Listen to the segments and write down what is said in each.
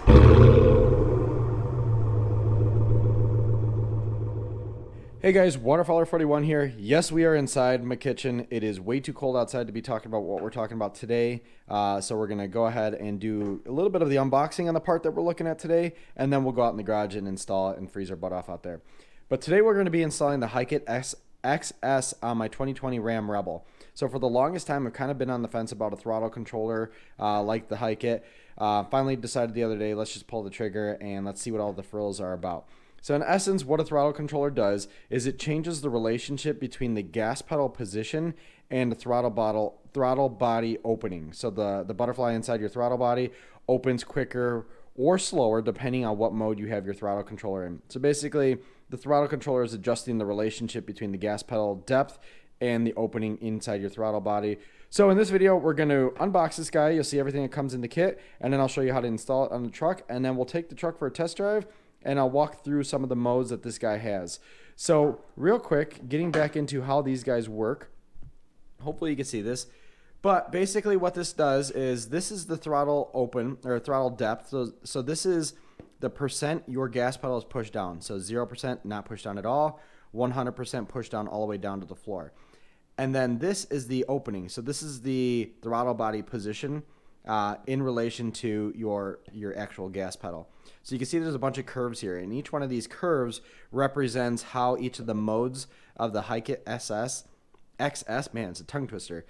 Hey guys, Waterfowler41 here. Yes, we are inside my kitchen. It is way too cold outside to be talking about what we're talking about today. So we're going to go ahead and do a little bit of the unboxing on the part that we're looking at today, and then we'll go out in the garage and install it and freeze our butt off out there. But today we're going to be installing the HikeIt XS on my 2020 Ram Rebel. So for the longest time, I've kind of been on the fence about a throttle controller like the HikeIt. Finally decided the other day, let's just pull the trigger and let's see what all the frills are about. So in essence, what a throttle controller does is it changes the relationship between the gas pedal position and the throttle body opening. So the butterfly inside your throttle body opens quicker or slower depending on what mode you have your throttle controller in. So basically, the throttle controller is adjusting the relationship between the gas pedal depth and the opening inside your throttle body. So in this video, we're going to unbox this guy. You'll see everything that comes in the kit, and then I'll show you how to install it on the truck, and then we'll take the truck for a test drive, and I'll walk through some of the modes that this guy has. So real quick, getting back into how these guys work. Hopefully you can see this. But basically what this does is this is the throttle open or throttle depth. So this is the percent your gas pedal is pushed down. So 0% not pushed down at all, 100% pushed down all the way down to the floor. And then this is the opening. So this is the throttle body position in relation to your actual gas pedal. So you can see there's a bunch of curves here, and each one of these curves represents how each of the modes of the HikeIt XS, man, it's a tongue twister.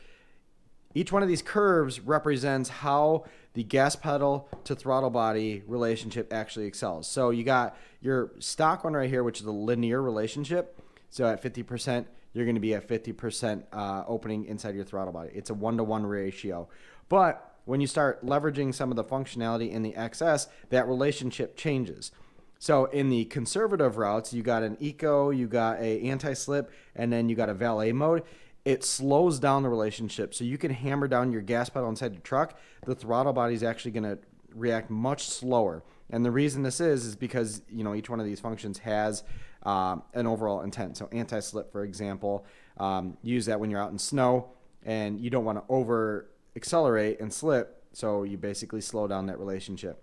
Each one of these curves represents how the gas pedal to throttle body relationship actually excels. So you got your stock one right here, which is a linear relationship. So at 50%, you're going to be at 50% opening inside your throttle body. It's a 1-to-1 ratio. But when you start leveraging some of the functionality in the XS, that relationship changes. So in the conservative routes, you got an eco, you got a anti-slip, and then you got a valet mode. It slows down the relationship. So you can hammer down your gas pedal inside your truck. The throttle body is actually going to react much slower. And the reason this is because, you know, each one of these functions has an overall intent. So anti-slip, for example, use that when you're out in snow and you don't want to over accelerate and slip, so you basically slow down that relationship.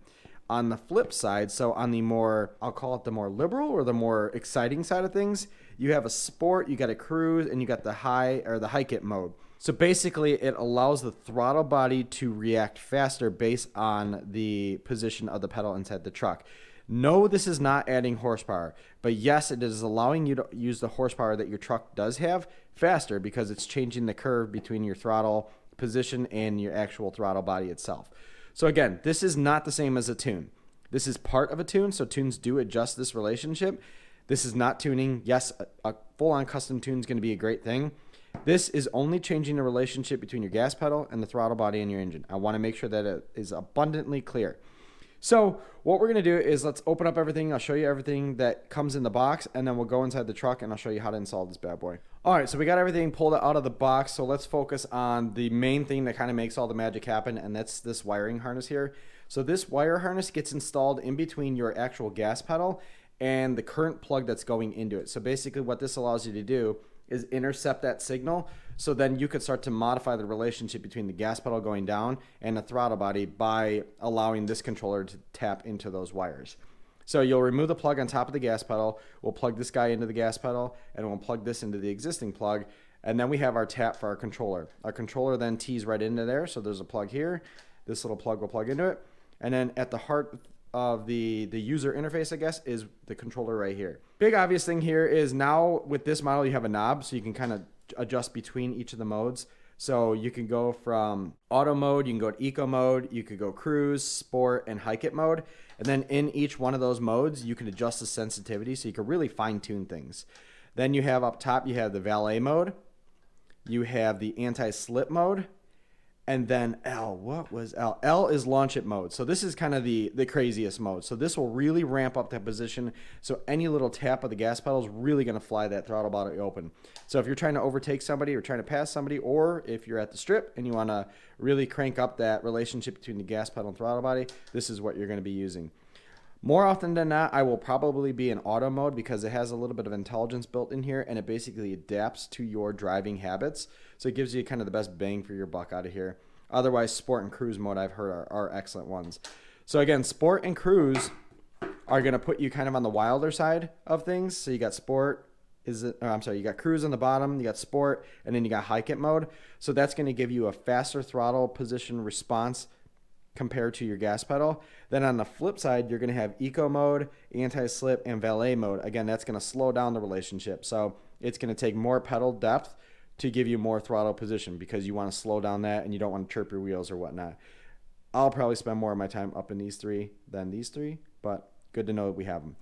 On the flip side, so on the more, I'll call it the more liberal or the more exciting side of things, you have a sport, you got a cruise, and you got the high or the HikeIt mode. So basically it allows the throttle body to react faster based on the position of the pedal inside the truck. No, this is not adding horsepower, but yes, it is allowing you to use the horsepower that your truck does have faster because it's changing the curve between your throttle position and your actual throttle body itself. So again, this is not the same as a tune. This is part of a tune, so tunes do adjust this relationship. This is not tuning. Yes, a full-on custom tune is going to be a great thing. This is only changing the relationship between your gas pedal and the throttle body and your engine. I want to make sure that it is abundantly clear. So what we're going to do is let's open up everything. I'll show you everything that comes in the box, and then we'll go inside the truck and I'll show you how to install this bad boy. All right, so we got everything pulled out of the box. So let's focus on the main thing that kind of makes all the magic happen, and that's this wiring harness here. So this wire harness gets installed in between your actual gas pedal and the current plug that's going into it. So basically what this allows you to do is intercept that signal, so then you could start to modify the relationship between the gas pedal going down and the throttle body by allowing this controller to tap into those wires. So you'll remove the plug on top of the gas pedal, we'll plug this guy into the gas pedal, and we'll plug this into the existing plug, and then we have our tap for our controller. Our controller then tees right into there, so there's a plug here, this little plug will plug into it, and then at the heart of the user interface, I guess, is the controller right here. Big obvious thing here is now with this model you have a knob, so you can kind of adjust between each of the modes. So you can go from auto mode, you can go to eco mode, you could go cruise, sport, and HikeIt mode. And then in each one of those modes, you can adjust the sensitivity, so you can really fine tune things. Then you have up top, you have the valet mode, you have the anti-slip mode, and then L, what was L? L is launch it mode. So this is kind of the craziest mode. So this will really ramp up that position. So any little tap of the gas pedal is really going to fly that throttle body open. So if you're trying to overtake somebody or trying to pass somebody, or if you're at the strip and you want to really crank up that relationship between the gas pedal and throttle body, this is what you're going to be using. More often than not, I will probably be in auto mode because it has a little bit of intelligence built in here, and it basically adapts to your driving habits. So it gives you kind of the best bang for your buck out of here. Otherwise, sport and cruise mode I've heard are excellent ones. So again, Sport and Cruise are going to put you kind of on the wilder side of things. So you got Sport, you got Cruise on the bottom, you got Sport, and then you got HikeIt mode. So that's going to give you a faster throttle position response compared to your gas pedal. Then on the flip side, you're going to have Eco mode, anti-slip, and valet mode. Again, that's going to slow down the relationship. So it's going to take more pedal depth to give you more throttle position because you want to slow down that and you don't want to chirp your wheels or whatnot. I'll probably spend more of my time up in these three than these three, but good to know that we have them.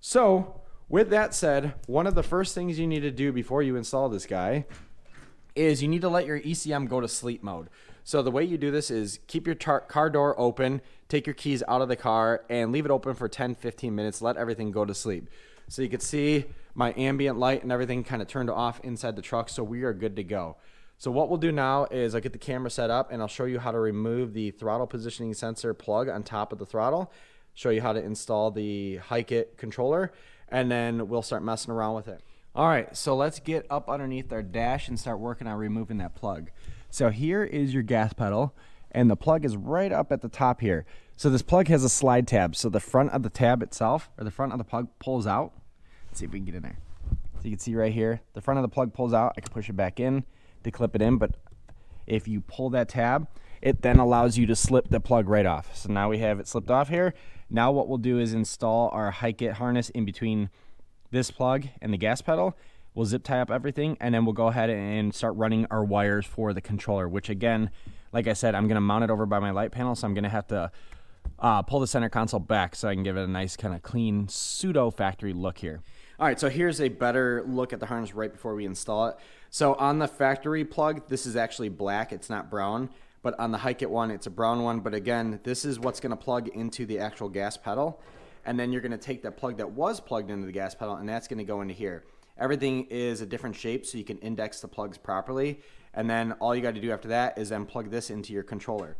So with that said, one of the first things you need to do before you install this guy is you need to let your ECM go to sleep mode. So the way you do this is keep your car door open, take your keys out of the car, and leave it open for 10-15 minutes. Let everything go to sleep. So you can see my ambient light and everything kind of turned off inside the truck, so we are good to go. So what we'll do now is I'll get the camera set up, and I'll show you how to remove the throttle positioning sensor plug on top of the throttle, show you how to install the HikeIt controller, and then we'll start messing around with it. All right, so let's get up underneath our dash and start working on removing that plug. So here is your gas pedal, and the plug is right up at the top here. So this plug has a slide tab. So the front of the tab itself, or the front of the plug pulls out. Let's see if we can get in there. So you can see right here, the front of the plug pulls out. I can push it back in to clip it in, but if you pull that tab, it then allows you to slip the plug right off. So now we have it slipped off here. Now what we'll do is install our HikeIt harness in between this plug and the gas pedal. We'll zip tie up everything, and then we'll go ahead and start running our wires for the controller, which again, like I said, I'm gonna mount it over by my light panel, so I'm gonna have to pull the center console back so I can give it a nice kind of clean pseudo factory look here. All right, so here's a better look at the harness right before we install it. So on the factory plug, this is actually black, it's not brown, but on the HikeIt one, it's a brown one. But again, this is what's gonna plug into the actual gas pedal. And then you're gonna take that plug that was plugged into the gas pedal, and that's gonna go into here. Everything is a different shape so you can index the plugs properly. And then all you got to do after that is then plug this into your controller.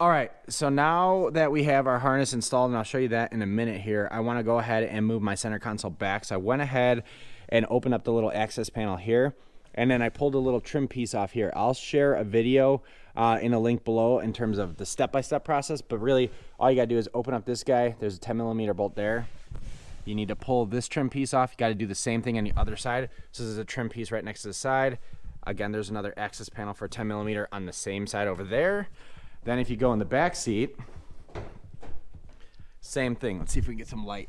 All right, so now that we have our harness installed, and I'll show you that in a minute here, I want to go ahead and move my center console back. So I went ahead and opened up the little access panel here, and then I pulled a little trim piece off here. I'll share a video in a link below in terms of the step-by-step process, but really all you got to do is open up this guy. There's a 10mm bolt there. You need to pull this trim piece off. You got to do the same thing on the other side. So there's a trim piece right next to the side. Again, there's another access panel for 10mm on the same side over there. Then if you go in the back seat, same thing. Let's see if we can get some light.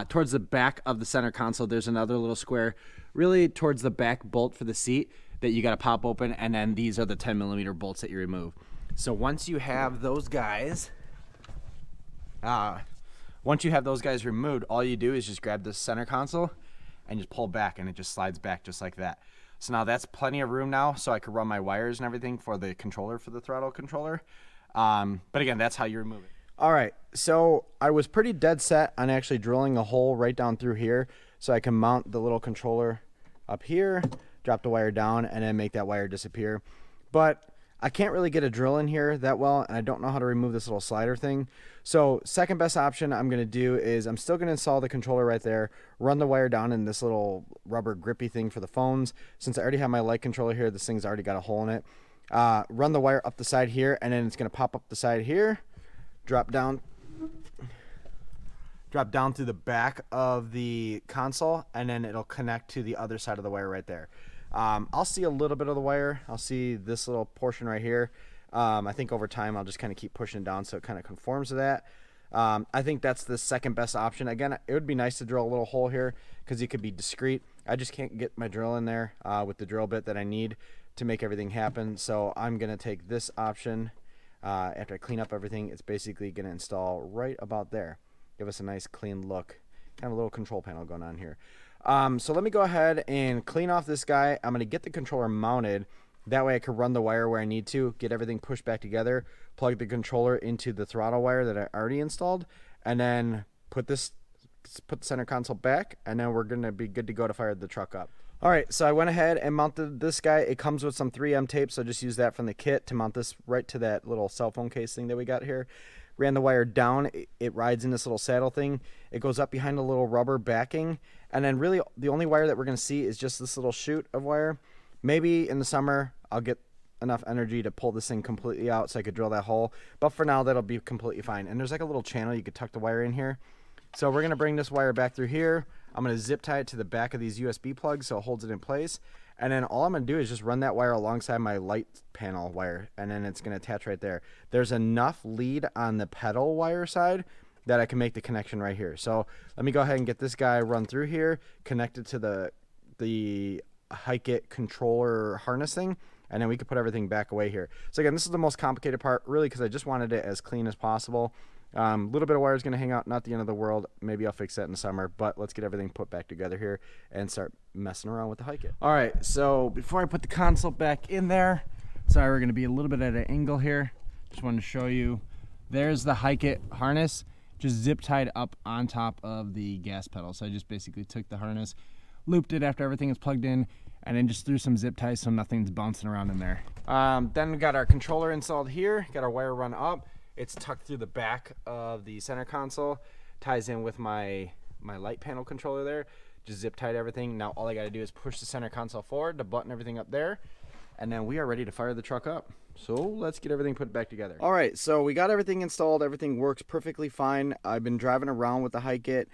Towards the back of the center console, there's another little square, really towards the back bolt for the seat that you got to pop open, and then these are the 10mm bolts that you remove. So once you have those guys, removed, all you do is just grab the center console and just pull back, and it just slides back just like that. So now that's plenty of room now, so I could run my wires and everything for the controller, for the throttle controller. But again, that's how you remove it. All right, so I was pretty dead set on actually drilling a hole right down through here so I can mount the little controller up here, drop the wire down, and then make that wire disappear. But I can't really get a drill in here that well, and I don't know how to remove this little slider thing. So second best option I'm going to do is I'm still going to install the controller right there, run the wire down in this little rubber grippy thing for the phones. Since I already have my light controller here, this thing's already got a hole in it. Run the wire up the side here, and then it's going to pop up the side here, drop down through the back of the console, and then it'll connect to the other side of the wire right there. I'll see a little bit of the wire. I'll see this little portion right here. I think over time I'll just kind of keep pushing down so it kind of conforms to that. I think that's the second best option. Again, it would be nice to drill a little hole here because you could be discreet. I just can't get my drill in there with the drill bit that I need to make everything happen. So I'm going to take this option. After I clean up everything, it's basically going to install right about there. Give us a nice clean look. Kind of a little control panel going on here. So let me go ahead and clean off this guy. I'm going to get the controller mounted. That way I can run the wire where I need to, get everything pushed back together, plug the controller into the throttle wire that I already installed, and then put the center console back, and then we're going to be good to go to fire the truck up. All right, so I went ahead and mounted this guy. It comes with some 3M tape, so just use that from the kit to mount this right to that little cell phone case thing that we got here. Ran the wire down. It rides in this little saddle thing. It goes up behind a little rubber backing, and then really the only wire that we're going to see is just this little chute of wire. Maybe in the summer I'll get enough energy to pull this thing completely out so I could drill that hole. But for now, that'll be completely fine. And there's like a little channel you could tuck the wire in here. So we're gonna bring this wire back through here. I'm gonna zip tie it to the back of these USB plugs so it holds it in place. And then all I'm gonna do is just run that wire alongside my light panel wire, and then it's gonna attach right there. There's enough lead on the pedal wire side that I can make the connection right here. So let me go ahead and get this guy run through here, connected to the HikeIt controller harnessing, and then we can put everything back away here. So again, this is the most complicated part, really, because I just wanted it as clean as possible. A little bit of wire is going to hang out, not the end of the world. Maybe I'll fix that in the summer, but let's get everything put back together here and start messing around with the HikeIt. All right, so before I put the console back in there, sorry, we're going to be a little bit at an angle here. Just wanted to show you. There's the HikeIt harness, just zip tied up on top of the gas pedal. So I just basically took the harness, looped it after everything is plugged in, and then just threw some zip ties so nothing's bouncing around in there. Then we got our controller installed here, got our wire run up. It's tucked through the back of the center console, ties in with my light panel controller there. Just zip tied everything. Now all I gotta do is push the center console forward to button everything up there, and then we are ready to fire the truck up. So let's get everything put back together. All right, so we got everything installed. Everything works perfectly fine. I've been driving around with the HikeIt,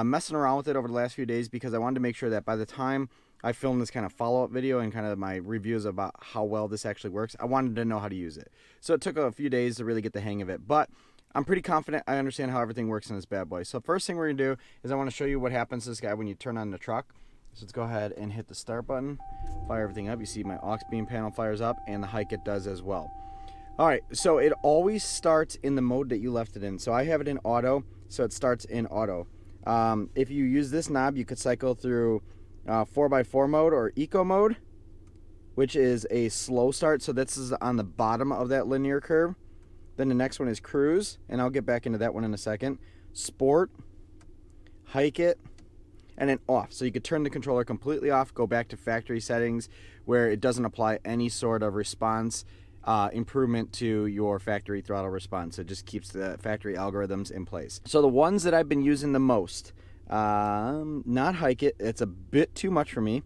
messing around with it over the last few days because I wanted to make sure that by the time I filmed this kind of follow-up video and kind of my reviews about how well this actually works, I wanted to know how to use it. So it took a few days to really get the hang of it, but I'm pretty confident I understand how everything works in this bad boy. So first thing we're gonna do is I wanna show you what happens to this guy when you turn on the truck. So let's go ahead and hit the start button, fire everything up. You see my aux beam panel fires up, and the HikeIt does as well. All right, so it always starts in the mode that you left it in. So I have it in auto, so it starts in auto. If you use this knob, you could cycle through 4x4 mode or eco mode, which is a slow start. So this is on the bottom of that linear curve. Then the next one is cruise, and I'll get back into that one in a second. Sport, HikeIt, and then off. So you could turn the controller completely off, go back to factory settings where it doesn't apply any sort of response improvement to your factory throttle response. It just keeps the factory algorithms in place. So the ones that I've been using the most, not HikeIt, it's a bit too much for me,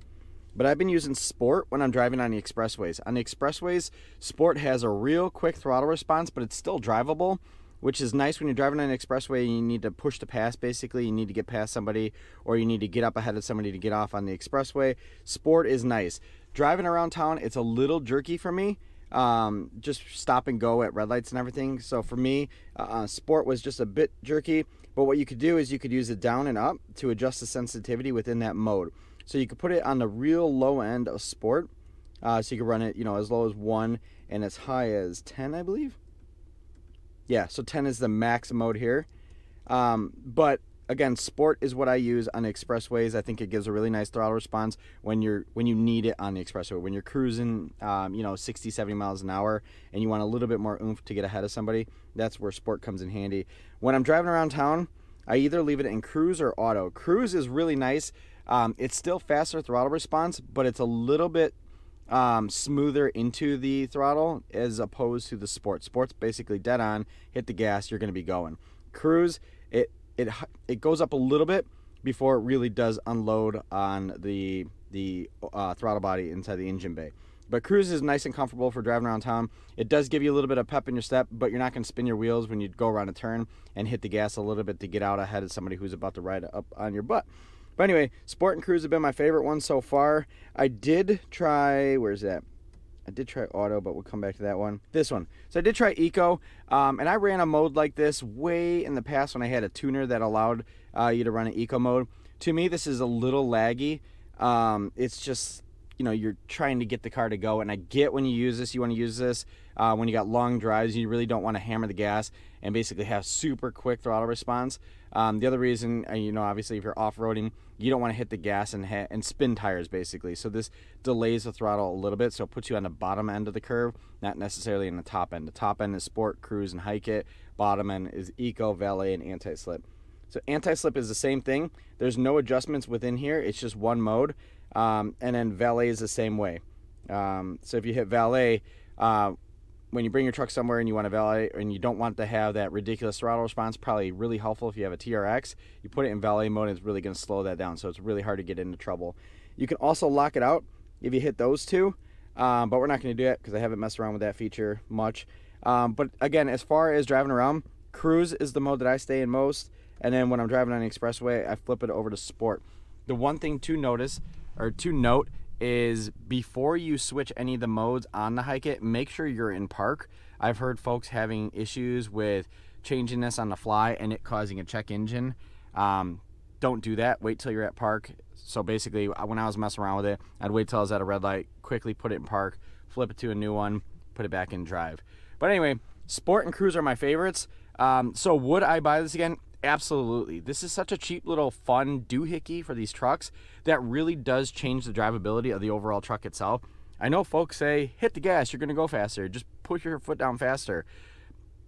but I've been using Sport when I'm driving on the expressways. On the expressways, Sport has a real quick throttle response, but it's still drivable, which is nice when you're driving on an expressway and you need to push to pass. Basically, you need to get past somebody, or you need to get up ahead of somebody to get off on the expressway. Sport is nice. Driving around town, it's a little jerky for me. Just stop and go at red lights and everything. So for me, Sport was just a bit jerky, but what you could do is you could use it down and up to adjust the sensitivity within that mode. So you could put it on the real low end of Sport. So you could run it, you know, as low as 1 and as high as 10, I believe. Yeah, so 10 is the max mode here. But again, Sport is what I use on the expressways. I think it gives a really nice throttle response when you need it on the expressway. When you're cruising, 60, 70 miles an hour, and you want a little bit more oomph to get ahead of somebody, that's where Sport comes in handy. When I'm driving around town, I either leave it in cruise or auto. Cruise is really nice. It's still faster throttle response, but it's a little bit smoother into the throttle as opposed to the Sport. Sport's basically dead on, hit the gas, you're going to be going. Cruise, it goes up a little bit before it really does unload on the throttle body inside the engine bay. But cruise is nice and comfortable for driving around town. It does give you a little bit of pep in your step, but you're not going to spin your wheels when you go around a turn and hit the gas a little bit to get out ahead of somebody who's about to ride up on your butt. But anyway, Sport and Cruise have been my favorite ones so far. I did try, where's that? I did try auto, but we'll come back to that one. This one. So I did try eco, and I ran a mode like this way in the past when I had a tuner that allowed you to run an eco mode. To me, this is a little laggy. It's just, you're trying to get the car to go, and I get when you use this, you want to use this when you got long drives, you really don't want to hammer the gas and basically have super quick throttle response. The other reason, obviously if you're off-roading, you don't want to hit the gas and spin tires basically. So this delays the throttle a little bit, so it puts you on the bottom end of the curve, not necessarily in the top end. The top end is Sport, Cruise, and HikeIt. Bottom end is Eco, Valet, and Anti-Slip. So Anti-Slip is the same thing. There's no adjustments within here. It's just one mode. And then Valet is the same way. So if you hit Valet, when you bring your truck somewhere and you want to valet and you don't want to have that ridiculous throttle response, probably really helpful if you have a TRX. You put it in valet mode, and it's really going to slow that down, so it's really hard to get into trouble. You can also lock it out if you hit those two. but we're not going to do it because I haven't messed around with that feature much. But again, as far as driving around, cruise is the mode that I stay in most, and then when I'm driving on the expressway, I flip it over to sport. The one thing to note is before you switch any of the modes on the HikeIt, make sure you're in park. I've heard folks having issues with changing this on the fly and it causing a check engine. Don't do that. Wait till you're at park. So basically, when I was messing around with it, I'd wait till I was at a red light, quickly put it in park, flip it to a new one, put it back in drive. But anyway, sport and cruise are my favorites. So would I buy this again? Absolutely. This is such a cheap little fun doohickey for these trucks that really does change the drivability of the overall truck itself. I know folks say, hit the gas, you're going to go faster. Just push your foot down faster.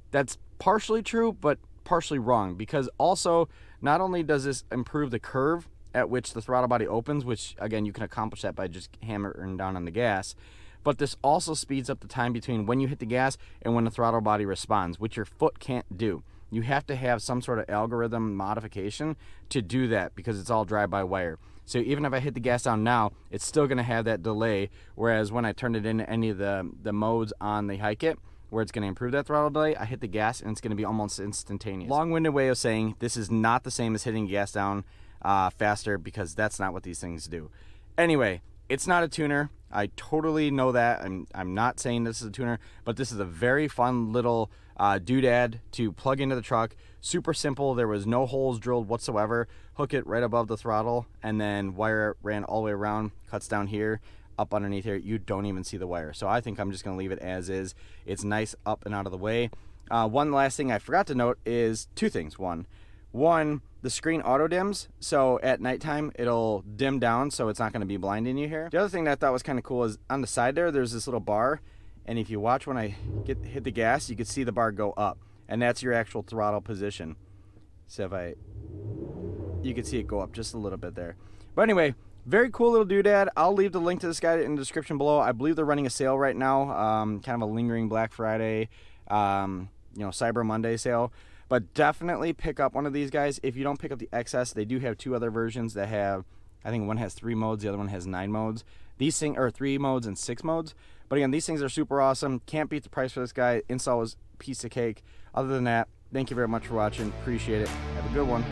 That's partially true, but partially wrong, because also not only does this improve the curve at which the throttle body opens, which again, you can accomplish that by just hammering down on the gas, but this also speeds up the time between when you hit the gas and when the throttle body responds, which your foot can't do. You have to have some sort of algorithm modification to do that because it's all drive-by-wire. So even if I hit the gas down now, it's still going to have that delay, whereas when I turn it into any of the modes on the HikeIt, where it's going to improve that throttle delay, I hit the gas and it's going to be almost instantaneous. Long-winded way of saying this is not the same as hitting gas down faster, because that's not what these things do. Anyway, it's not a tuner. I totally know that. I'm not saying this is a tuner, but this is a very fun little doodad to plug into the truck. Super simple. There was no holes drilled whatsoever. Hook it right above the throttle, and then wire it ran all the way around, cuts down here, up underneath here. You don't even see the wire. So I think I'm just going to leave it as is. It's nice up and out of the way. One last thing I forgot to note is two things. One, the screen auto dims, so at nighttime it'll dim down, so it's not going to be blinding you here. The other thing that I thought was kind of cool is on the side there's this little bar, and if you watch when I hit the gas, you can see the bar go up, and that's your actual throttle position. So you can see it go up just a little bit there. But anyway, very cool little doodad. I'll leave the link to this guy in the description below. I believe they're running a sale right now, kind of a lingering Black Friday, Cyber Monday sale. But definitely pick up one of these guys. If you don't pick up the XS, they do have two other versions that have, I think one has 3 modes, the other one has 9 modes. These things are 3 modes and 6 modes. But again, these things are super awesome. Can't beat the price for this guy. Install is a piece of cake. Other than that, thank you very much for watching. Appreciate it. Have a good one.